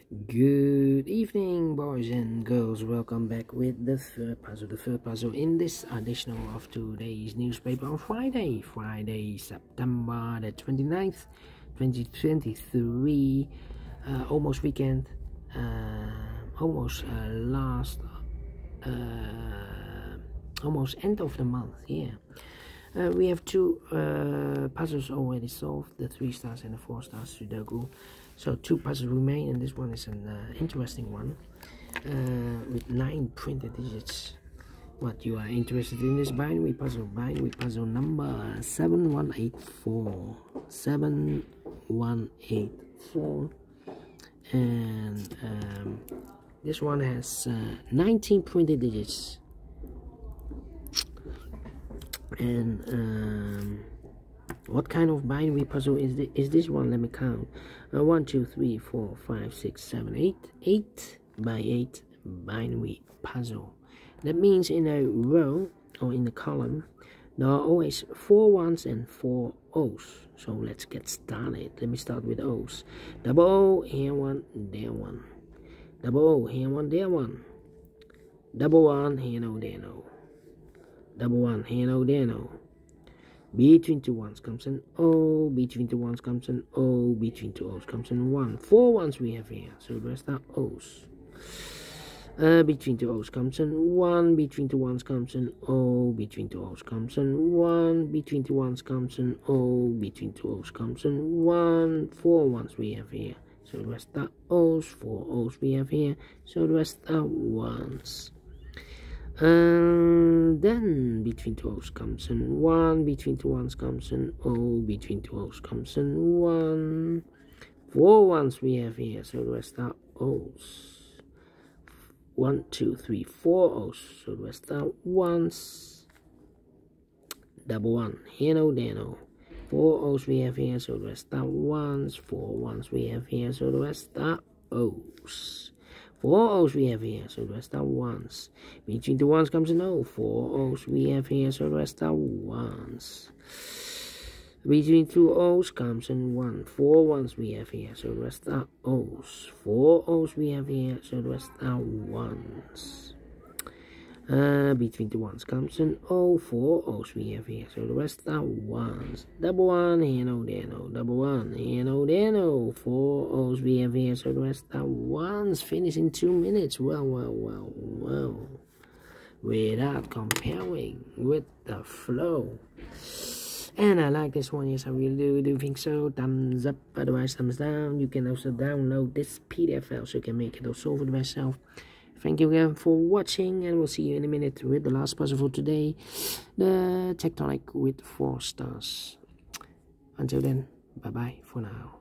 Good evening, boys and girls. Welcome back with the third puzzle in this additional of today's newspaper on Friday, September the 29th, 2023. Almost weekend, almost almost end of the month. Yeah. We have two puzzles already solved, the 3 stars and the 4 stars Sudoku. So 2 puzzles remain, and this one is an interesting one with 9 printed digits. What you are interested in is binary puzzle number 7184. 7184. And this one has 19 printed digits. And what kind of binary puzzle is this one? Let me count. 1, 2, 3, 4, 5, 6, 7, 8. 8 by 8 binary puzzle. That means in a row or in a column, there are always 4 ones and 4 O's. So let's get started. Let me start with O's. Double O, here one, there one. Double O, here one, there one. Double 1, here no, there no. Double 1, here no, there no. Between 2 ones comes an O, between 2 ones comes an O, between 2 O's comes an 1. 4 ones we have here, so the rest are O's. Between 2 O's comes an 1, between 2 ones comes an O, between 2 O's comes an 1, between 2 ones comes an O, between 2 O's comes an 1. 4 ones we have here, so the rest are O's. 4 O's we have here, so the rest are 1s. Then between 2 O's comes an 1, between 2 ones comes an O, between 2 O's comes an 1. 4 ones we have here, so the rest are O's. 1, 2, 3, 4 O's, so the rest are 1s. Double 1, here no, there no. 4 O's we have here, so the rest are 1s. 4 ones we have here, so the rest are O's. 4 O's we have here, so the rest are 1s. Between 2 ones comes an O. 4 O's we have here, so the rest are 1s. Between 2 O's comes an 1. 4 ones we have here, so the rest are O's. 4 O's we have here, so the rest are 1s. Between 2 ones comes an O. 4 O's we have here, so the rest are 1s. Double 1, here no, there no. Double 1, here no, there no. 4 O's we have here, so the rest are 1s. Finish in 2 minutes. Well. Without comparing with the flow. And I like this one. Yes, I really do think so. Thumbs up, otherwise thumbs down. You can also download this PDF file so you can make it or solve it myself. Thank you again for watching, and we'll see you in a minute with the last puzzle for today, the tectonic with 4 stars. Until then, bye bye for now.